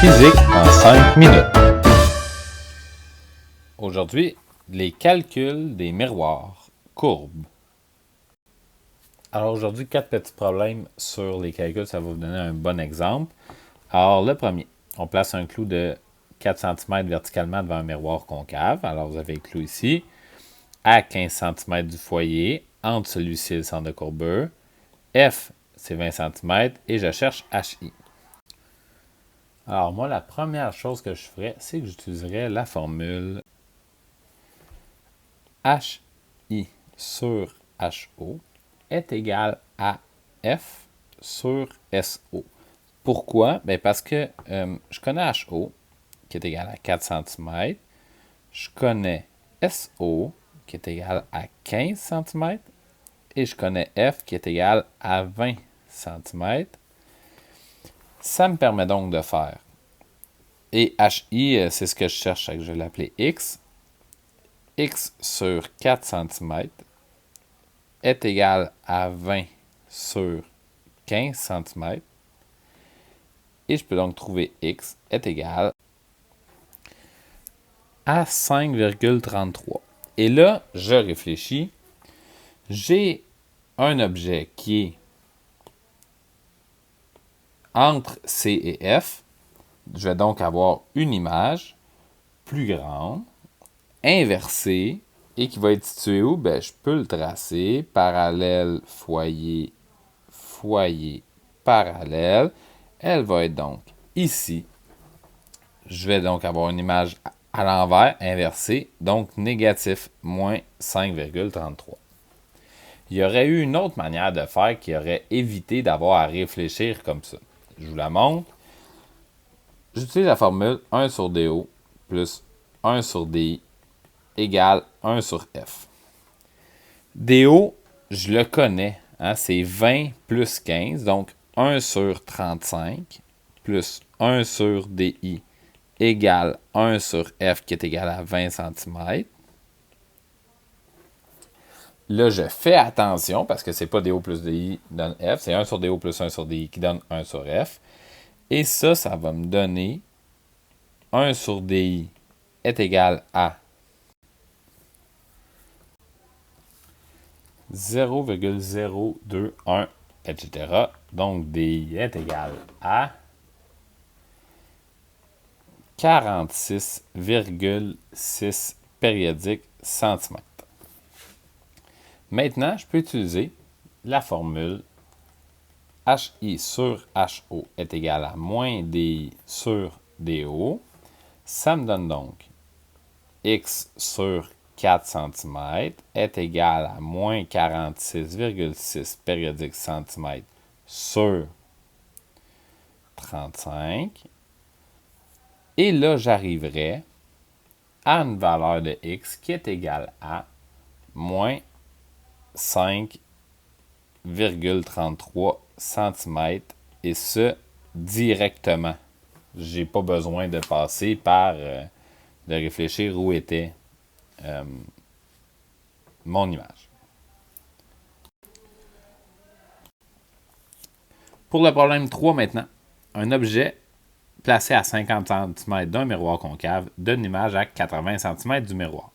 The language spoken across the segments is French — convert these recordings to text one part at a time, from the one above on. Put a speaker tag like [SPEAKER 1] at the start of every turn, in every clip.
[SPEAKER 1] Physique en 5 minutes. Aujourd'hui, les calculs des miroirs courbes. Alors aujourd'hui, 4 petits problèmes sur les calculs, ça va vous donner un bon exemple. Alors le premier, on place un clou de 4 cm verticalement devant un miroir concave. Alors vous avez le clou ici, à 15 cm du foyer, entre celui-ci et le centre de courbure. F, c'est 20 cm et je cherche HI. Alors moi, la première chose que je ferais, c'est que j'utiliserais la formule HI sur HO est égal à F sur SO. Pourquoi? Bien parce que je connais HO, qui est égal à 4 cm. Je connais SO, qui est égal à 15 cm. Et je connais F, qui est égal à 20 cm. Ça me permet donc de faire. Et HI, c'est ce que je cherche, que je vais l'appeler X. X sur 4 cm est égal à 20 sur 15 cm. Et je peux donc trouver X est égal à 5,33. Et là, je réfléchis. J'ai un objet qui est entre C et F. Je vais donc avoir une image plus grande, inversée, et qui va être située où? Ben, je peux le tracer. Parallèle, foyer, foyer, parallèle. Elle va être donc ici. Je vais donc avoir une image à l'envers, inversée, donc négatif, moins 5,33. Il y aurait eu une autre manière de faire qui aurait évité d'avoir à réfléchir comme ça. Je vous la montre. J'utilise la formule 1 sur DO plus 1 sur DI égale 1 sur F. DO, je le connais. Hein, c'est 20 plus 15, donc 1 sur 35 plus 1 sur DI égale 1 sur F qui est égal à 20 cm. Là, je fais attention parce que c'est pas DO plus DI qui donne F, c'est 1 sur DO plus 1 sur DI qui donne 1 sur F. Et ça va me donner 1 sur DI est égal à 0,021, etc. Donc, DI est égal à 46,6 périodiques centimètres. Maintenant, je peux utiliser la formule HI sur HO est égal à moins DI sur DO. Ça me donne donc X sur 4 cm est égal à moins 46,6 périodiques centimètres sur 35. Et là, j'arriverai à une valeur de X qui est égale à moins 5,33 cm et ce, directement. Je n'ai pas besoin de passer par, de réfléchir où était mon image. Pour le problème 3 maintenant, un objet placé à 50 cm d'un miroir concave donne une image à 80 cm du miroir.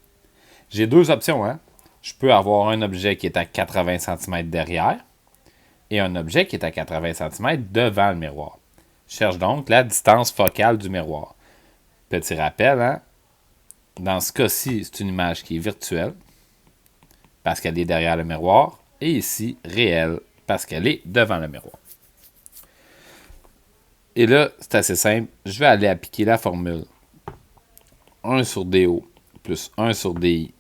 [SPEAKER 1] J'ai deux options. Hein? Je peux avoir un objet qui est à 80 cm derrière et un objet qui est à 80 cm devant le miroir. Je cherche donc la distance focale du miroir. Petit rappel, hein? Dans ce cas-ci, c'est une image qui est virtuelle parce qu'elle est derrière le miroir et ici, réelle parce qu'elle est devant le miroir. Et là, c'est assez simple. Je vais aller appliquer la formule 1 sur DO plus 1 sur DI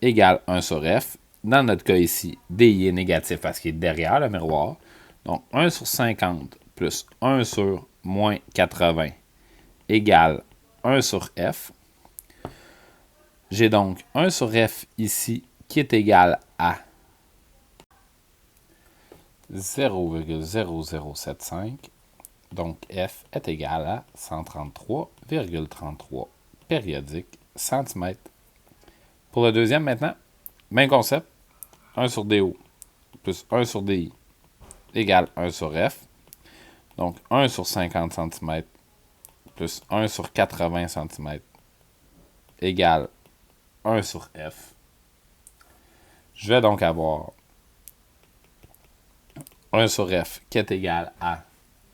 [SPEAKER 1] égale 1 sur F. Dans notre cas ici, DI est négatif parce qu'il est derrière le miroir. Donc, 1 sur 50 plus 1 sur moins 80 égale 1 sur F. J'ai donc 1 sur F ici qui est égal à 0,0075. Donc, F est égal à 133,33 périodiques centimètres. Pour le deuxième maintenant, même concept. 1 sur DO plus 1 sur DI égale 1 sur F. Donc, 1 sur 50 cm plus 1 sur 80 cm égale 1 sur F. Je vais donc avoir 1 sur F qui est égal à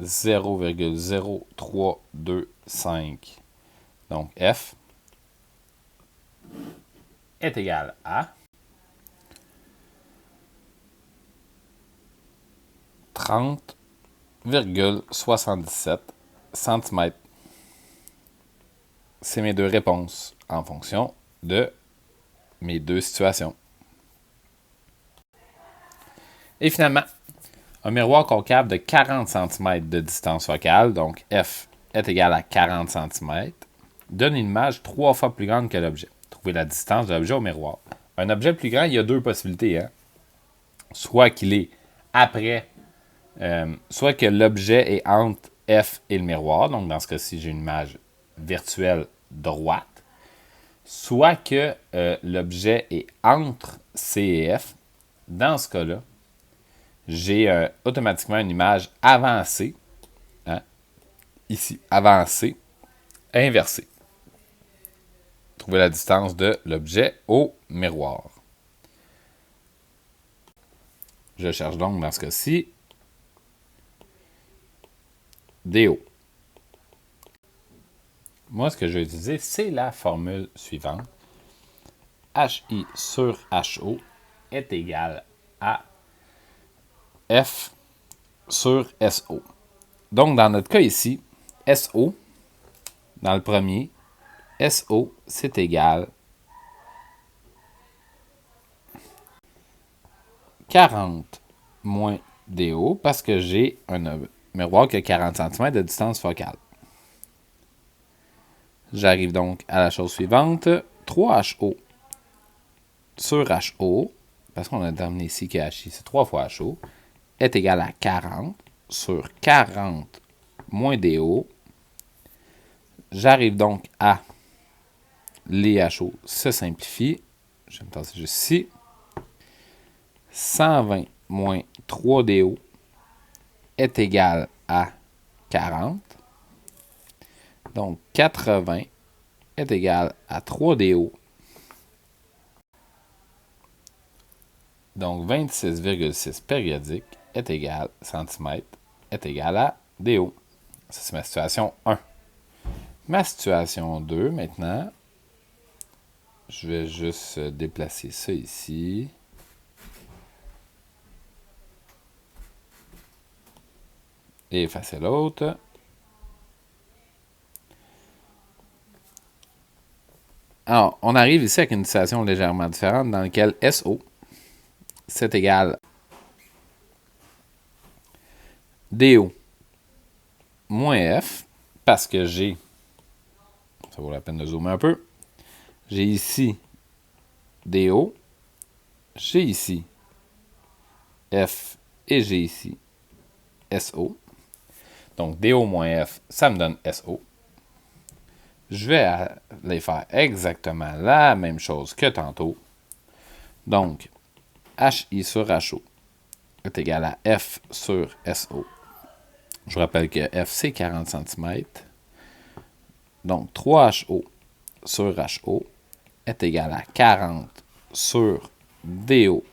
[SPEAKER 1] 0,0325. Donc F est égal à 30,77 cm. C'est mes deux réponses en fonction de mes deux situations. Et finalement, un miroir concave de 40 cm de distance focale, donc F est égal à 40 cm, donne une image 3 fois plus grande que l'objet. Trouvez la distance de l'objet au miroir. Un objet plus grand, il y a deux possibilités. Soit qu'il est après, soit que l'objet est entre F et le miroir, donc dans ce cas-ci, j'ai une image virtuelle droite, soit que l'objet est entre C et F. Dans ce cas-là, j'ai automatiquement une image avancée, ici, avancée, inversée. Trouvez la distance de l'objet au miroir. Je cherche donc dans ce cas-ci DO. Moi, ce que je vais utiliser, c'est la formule suivante. HI sur HO est égal à F sur SO. Donc, dans notre cas ici, SO, dans le premier, SO, c'est égal 40 moins DO parce que j'ai un miroir qui a 40 cm de distance focale. J'arrive donc à la chose suivante. 3HO sur HO, parce qu'on a terminé ici que HI, c'est 3 fois HO, est égal à 40 sur 40 moins DO. J'arrive donc à les HO se simplifient. Je vais me tasser juste ici. 120 moins 3DO est égal à 40. Donc, 80 est égal à 3DO. Donc, 26,6 périodique est égal, centimètre, est égal à DO. Ça, c'est ma situation 1. Ma situation 2, maintenant, je vais juste déplacer ça ici. Et effacer l'autre. Alors, on arrive ici avec une situation légèrement différente dans laquelle SO, c'est égal DO moins F, parce que j'ai, ça vaut la peine de zoomer un peu, j'ai ici DO, j'ai ici F et j'ai ici SO. Donc, DO moins F, ça me donne SO. Je vais aller faire exactement la même chose que tantôt. Donc, HI sur HO est égal à F sur SO. Je vous rappelle que F, c'est 40 cm. Donc, 3HO sur HO est égal à 40 sur DO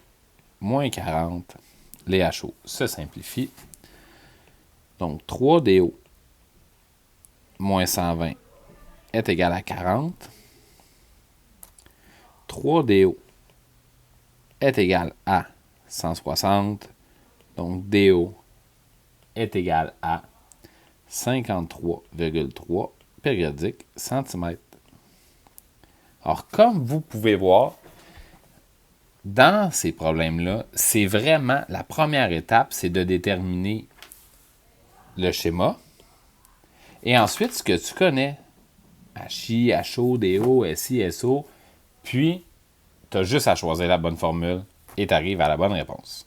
[SPEAKER 1] moins 40. Les HO se simplifient. Donc, 3DO moins 120 est égal à 40. 3DO est égal à 160. Donc, DO est égal à 53,3 périodique centimètres. Alors, comme vous pouvez voir, dans ces problèmes-là, c'est vraiment la première étape, c'est de déterminer le schéma. Et ensuite, ce que tu connais, HI, HO, DO, SI, SO, puis tu as juste à choisir la bonne formule et tu arrives à la bonne réponse.